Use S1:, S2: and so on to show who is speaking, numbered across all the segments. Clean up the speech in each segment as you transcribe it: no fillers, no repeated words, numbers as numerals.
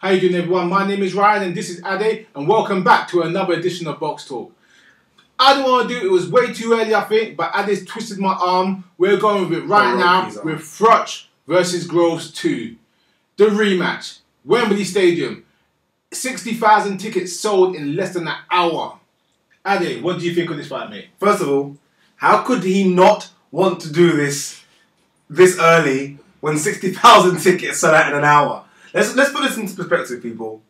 S1: How you doing, everyone? My name is Ryan and this is Ade, and welcome back to another edition of Box Talk. I don't want to do it. It was way too early, I think, but Ade's twisted my arm. We're going with it right now with Froch versus Groves 2. The rematch. Wembley Stadium. 60,000 tickets sold in less than an hour. Ade, what do you think of this fight, mate?
S2: First of all, how could he not want to do this early when 60,000 tickets sell out in an hour? Let's put this into perspective, people.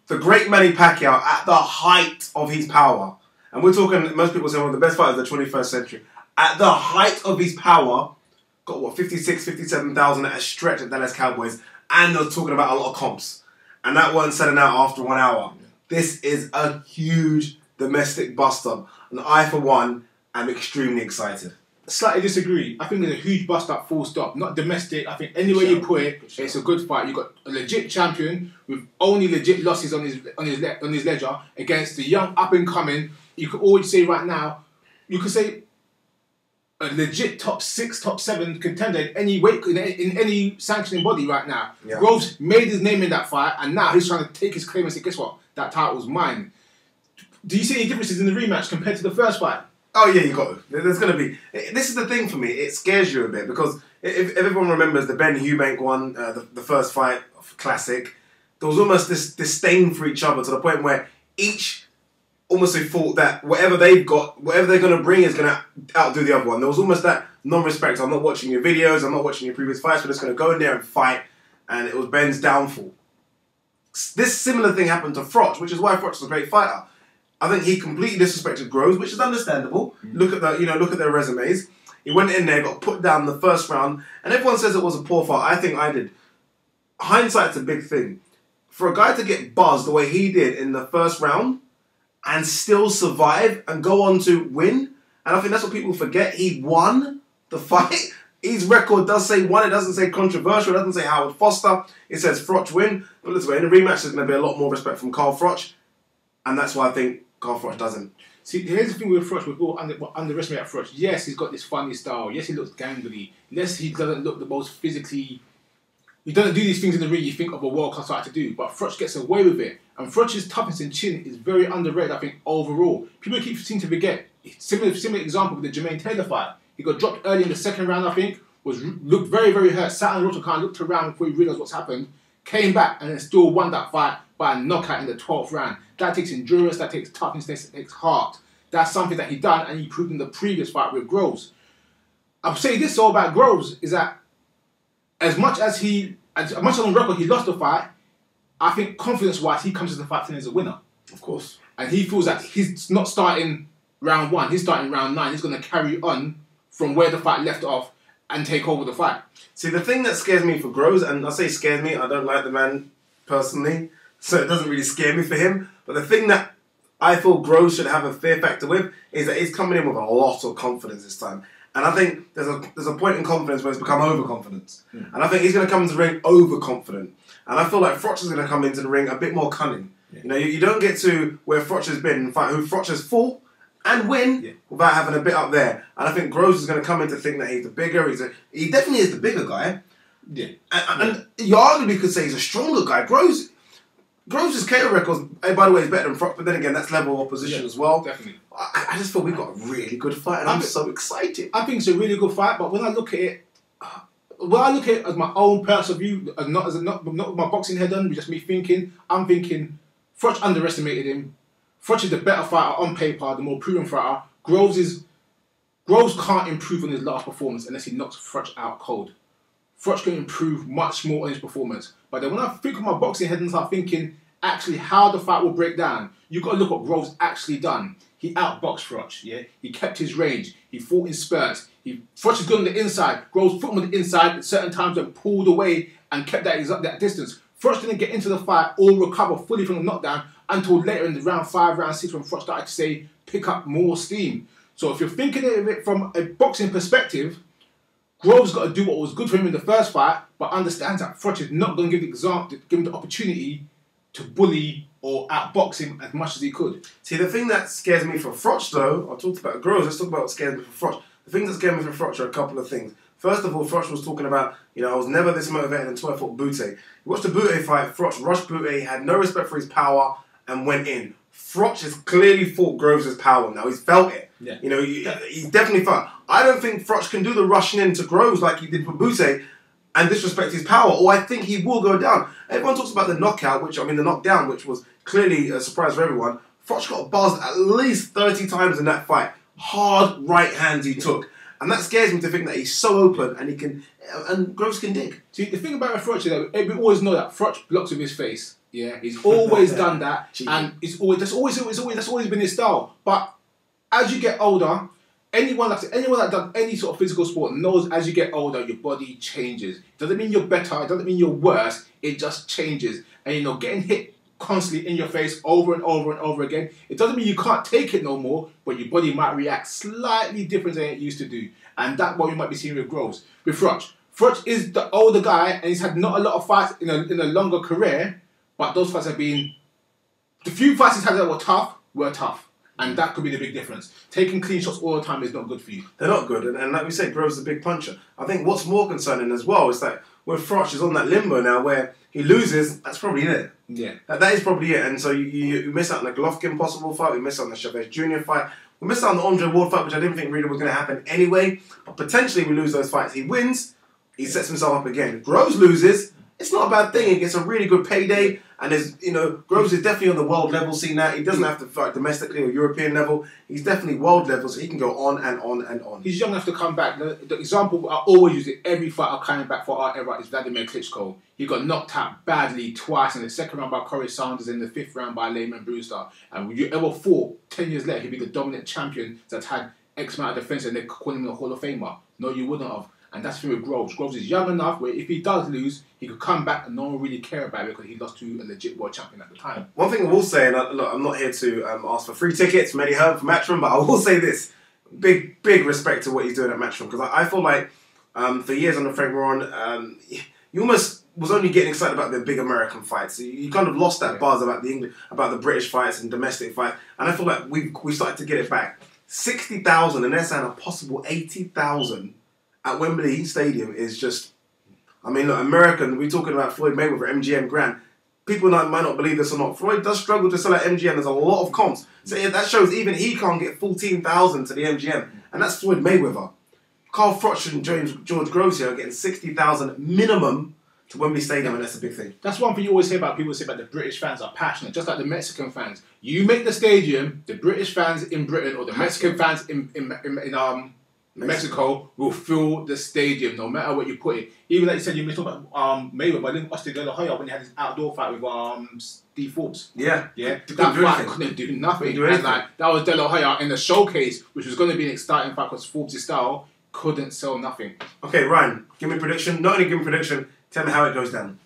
S2: The great Manny Pacquiao at the height of his power, and we're talking, most people say one of the best fighters of the 21st century, at the height of his power, got what, 56, 57,000 at a stretch at Dallas Cowboys, and they're talking about a lot of comps. And that weren't selling out after 1 hour. This is a huge domestic bust-up, and I, for one, am extremely excited.
S1: Slightly disagree. I think it's a huge bust-up, full stop. Not domestic. I think anywhere you put it, it's a good fight. You've got a legit champion with only legit losses on his ledger against the young up-and-coming. You could always say right now, you could say a legit top 6, top 7 contender in any weight, in any sanctioning body right now. Yeah. Groves made his name in that fight, and now he's trying to take his claim and say, guess what? That title's mine. Do you see any differences in the rematch compared to the first fight?
S2: Oh yeah, you got to. There's going to be. This is the thing for me. It scares you a bit because if everyone remembers the Ben Eubank one, the first fight, classic, there was almost this disdain for each other to the point where each almost thought that whatever they've got, whatever they're going to bring is going to outdo the other one. There was almost that non-respect. I'm not watching your videos. I'm not watching your previous fights. We're just going to go in there and fight. And it was Ben's downfall. This similar thing happened to Froch, which is why Froch is a great fighter. I think he completely disrespected Groves, which is understandable. Look at their resumes. He went in there, got put down the first round, and everyone says it was a poor fight. I think I did. Hindsight's a big thing. For a guy to get buzzed the way he did in the first round and still survive and go on to win, and I think that's what people forget. He won the fight. His record does say won. It doesn't say controversial. It doesn't say Howard Foster. It says Froch win. But listen, in the rematch, there's going to be a lot more respect from Carl Froch, and that's why I think Carl Froch doesn't.
S1: See, here's the thing with Froch, we've all underestimate Froch. Yes, he's got this funny style. Yes, he looks gangly. Yes, he doesn't look the most physically... He doesn't do these things in the ring you think of a world-class fighter to do, but Froch gets away with it. And Froch's toughness and chin is very underrated, I think, overall. People seem to forget. Similar example with the Jermaine Taylor fight. He got dropped early in the second round, I think, looked very, very hurt, sat on the rotor, kind of looked around before he realised what's happened, came back and then still won that fight by a knockout in the 12th round. That takes endurance, that takes toughness, that takes heart. That's something that he done, and he proved in the previous fight with Groves. I'm saying this all about Groves is that as much on the record he lost the fight, I think confidence-wise he comes to the fight as a winner.
S2: Of course.
S1: And he feels that he's not starting round 1, he's starting round 9. He's going to carry on from where the fight left off and take over the fight.
S2: See, the thing that scares me for Groves, and I say scares me, I don't like the man personally, so it doesn't really scare me for him. But the thing that I feel Groves should have a fear factor with is that he's coming in with a lot of confidence this time. And I think there's a point in confidence where it's become overconfidence. And I think he's going to come into the ring overconfident. And I feel like Froch is going to come into the ring a bit more cunning. You know, you don't get to where Froch has been, in fact, who Froch has fought and win without having a bit up there. And I think Groves is going to come in to think that he's the bigger. He definitely is the bigger guy.
S1: Yeah.
S2: And you arguably could say he's a stronger guy. Groves' KO records, by the way, is better than Froch, but then again, that's level of opposition as well.
S1: Definitely.
S2: I just feel we've got a really good fight, and I'm so excited.
S1: I think it's a really good fight, but when I look at it, as my own personal view, not with my boxing head on, just me thinking, I'm thinking Froch underestimated him. Froch is the better fighter on paper, the more proven fighter. Groves can't improve on his last performance unless he knocks Froch out cold. Froch can improve much more on his performance. But then when I think of my boxing head and start thinking actually how the fight will break down, you've got to look what Groves actually done. He outboxed Froch, yeah? He kept his range. He fought in spurts. Froch is good on the inside. Groves fought on the inside at certain times and pulled away and kept that distance. Froch didn't get into the fight or recover fully from the knockdown until later in the round 5, round 6 when Froch started to say, pick up more steam. So if you're thinking of it from a boxing perspective, Groves got to do what was good for him in the first fight, but understands that Froch is not going to give him the opportunity to bully or outbox him as much as he could.
S2: See, the thing that scares me for Froch, though, I talked about Groves, let's talk about what scares me for Froch. The things that scare me for Froch are a couple of things. First of all, Froch was talking about, I was never this motivated until I fought Bute. You watched the Bute fight, Froch rushed Bute, had no respect for his power, and went in. Froch has clearly fought Groves' power now. He's felt it.
S1: Yeah.
S2: He's definitely felt it. I don't think Froch can do the rushing into Groves like he did for Bute and disrespect his power, or I think he will go down. Everyone talks about the knockout, the knockdown, which was clearly a surprise for everyone. Froch got buzzed at least 30 times in that fight. Hard right hands he took. And that scares me to think that he's so open and he can, and Groves can dig.
S1: See, the thing about Froch is that we always know that Froch blocks with his face. Yeah, he's always done that, and that's always been his style. But as you get older, anyone that does any sort of physical sport knows as you get older, your body changes. It doesn't mean you're better. It doesn't mean you're worse. It just changes. And getting hit constantly in your face over and over and over again, it doesn't mean you can't take it no more, but your body might react slightly different than it used to do. And that's what you might be seeing with Groves. With Froch. Froch is the older guy, and he's had not a lot of fights in a longer career, but those fights have been... The few fights he's had that were tough. And that could be the big difference. Taking clean shots all the time is not good for you.
S2: They're not good. And like we say, Groves is a big puncher. I think what's more concerning as well is that where Froch is on that limbo now where he loses, that's probably it.
S1: Yeah.
S2: That is probably it. And so you miss out on the Golovkin possible fight, we miss out on the Chavez Jr. fight, we miss out on the Andre Ward fight, which I didn't think really was going to happen anyway. But potentially we lose those fights. He wins, he sets himself up again. Groves loses, it's not a bad thing. He gets a really good payday. And there's, Groves is definitely on the world level scene now. He doesn't have to fight domestically or European level. He's definitely world level, so he can go on and on and on.
S1: He's young enough to come back. The example I always use it every fight I'm coming back for ever is Vladimir Klitschko. He got knocked out badly twice in the second round by Corey Sanders and the fifth round by Lehman Brewster. And would you ever thought 10 years later he'd be the dominant champion that's had X amount of defense and they call him the Hall of Famer? No, you wouldn't have. And that's the thing with Groves. Groves is young enough where if he does lose, he could come back and no one really care about it because he lost to a legit world champion at the time.
S2: One thing I will say, and look, I'm not here to ask for free tickets from Eddie Hearn from Matchroom, but I will say this. Big respect to what he's doing at Matchroom because I feel like for years under Frank Warren, you almost was only getting excited about the big American fights. You kind of lost that buzz about the British fights and domestic fights. And I feel like we started to get it back. 60,000 and they're saying a possible 80,000 at Wembley Stadium is just... I mean, look, American, we're talking about Floyd Mayweather, MGM Grand. People might not believe this or not. Floyd does struggle to sell at MGM. There's a lot of comps. So yeah, that shows even he can't get 14,000 to the MGM. And that's Floyd Mayweather. Carl Froch and George Groves here are getting 60,000 minimum to Wembley Stadium, and that's a big thing.
S1: That's one thing you always hear about. People say about the British fans are passionate, just like the Mexican fans. You make the stadium, the British fans in Britain or the Mexican fans in Mexico will fill the stadium no matter what you put it. Even like you said, you mentioned about Mayweather, but I didn't watch the De La Hoya when he had his outdoor fight with Steve Forbes.
S2: Yeah.
S1: That fight couldn't do nothing. And that was De La Hoya in the showcase, which was going to be an exciting fight because Forbes' style couldn't sell nothing.
S2: Okay, Ryan, give me a prediction. Not only give me a prediction, tell me how it goes down.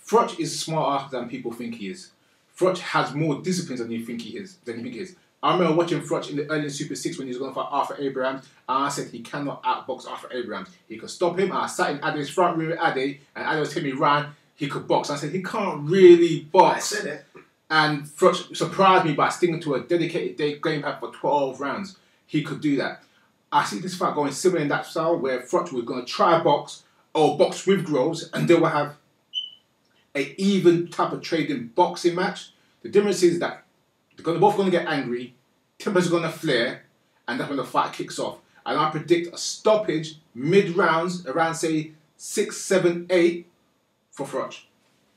S1: Froch is smarter than people think he is. Froch has more discipline than you think he is. I remember watching Froch in the early Super 6 when he was going to fight Arthur Abrahams, and I said he cannot outbox Arthur Abrahams. He could stop him, and I sat in Ade's front room with Ade, and Ade was telling me, Ryan, he could box. And I said, he can't really box.
S2: I said it.
S1: And Froch surprised me by sticking to a dedicated game plan for 12 rounds. He could do that. I see this fight going similar in that style, where Froch was going to try box, or box with Groves, and they will have an even type of trading boxing match. The difference is that they're both going to get angry, tempers are going to flare, and that's when the fight kicks off. And I predict a stoppage mid-rounds, around say 6, 7, 8 for Froch.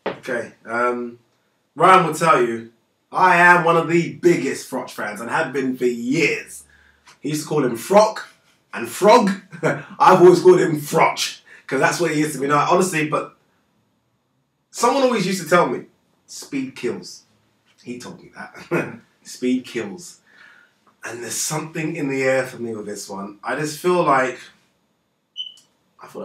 S2: Okay. Ryan will tell you, I am one of the biggest Froch fans and have been for years. He used to call him Froch and Frog. I've always called him Froch because that's what he is to me. Now, honestly, but someone always used to tell me, speed kills. He told me that. Speed kills. And there's something in the air for me with this one. I feel like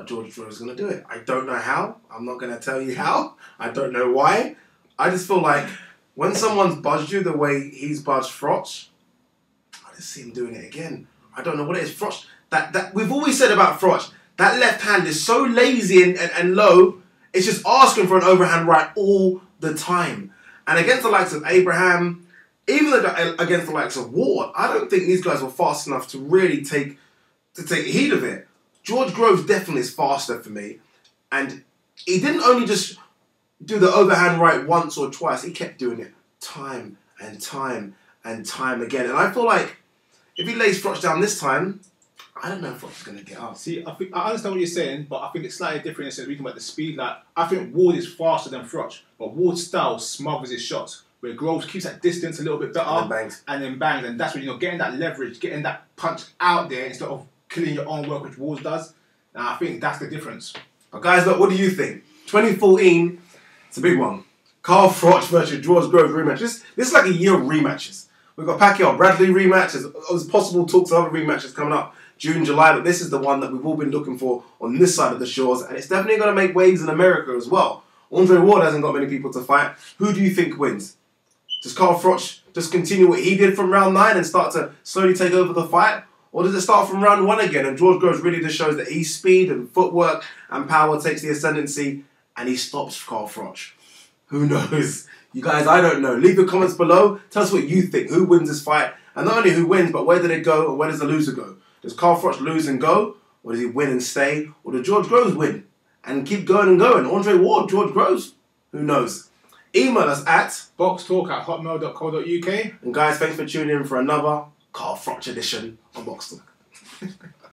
S2: George Groves is going to do it. I don't know how. I'm not going to tell you how. I don't know why. I just feel like when someone's budged you the way he's budged Froch, I just see him doing it again. I don't know what it is. Froch, that we've always said about Froch, that left hand is so lazy and low, it's just asking for an overhand right all the time. And against the likes of Abraham, even against the likes of Ward, I don't think these guys were fast enough to really take heed of it. George Groves definitely is faster for me. And he didn't only just do the overhand right once or twice, he kept doing it time and time and time again. And I feel like if he lays Froch down this time, I don't know if Froch is going to get up.
S1: See, I understand what you're saying, but I think it's slightly different instead of speaking about the speed. Like, I think Ward is faster than Froch, but Ward's style smothers his shots, where Groves keeps that distance a little bit better and then bangs. And that's when you're getting that leverage, getting that punch out there instead of killing your own work, which Ward does. And I think that's the difference.
S2: But guys, look, what do you think? 2014, it's a big one. Carl Froch versus George Groves rematch. This is like a year of rematches. We've got Pacquiao Bradley rematches. There's possible talks of other rematches coming up June, July, but this is the one that we've all been looking for on this side of the shores, and it's definitely going to make waves in America as well. Andre Ward hasn't got many people to fight. Who do you think wins? Does Carl Froch just continue what he did from round 9 and start to slowly take over the fight? Or does it start from round 1 again and George Groves really just shows that his speed and footwork and power takes the ascendancy and he stops Carl Froch? Who knows? You guys, I don't know. Leave your comments below. Tell us what you think. Who wins this fight? And not only who wins, but where did it go and where does the loser go? Does Carl Froch lose and go? Or does he win and stay? Or does George Groves win and keep going and going? Andre Ward, George Groves? Who knows? Email us at
S1: BoxTalk@hotmail.co.uk.
S2: And guys, thanks for tuning in for another Carl Froch edition on BoxTalk.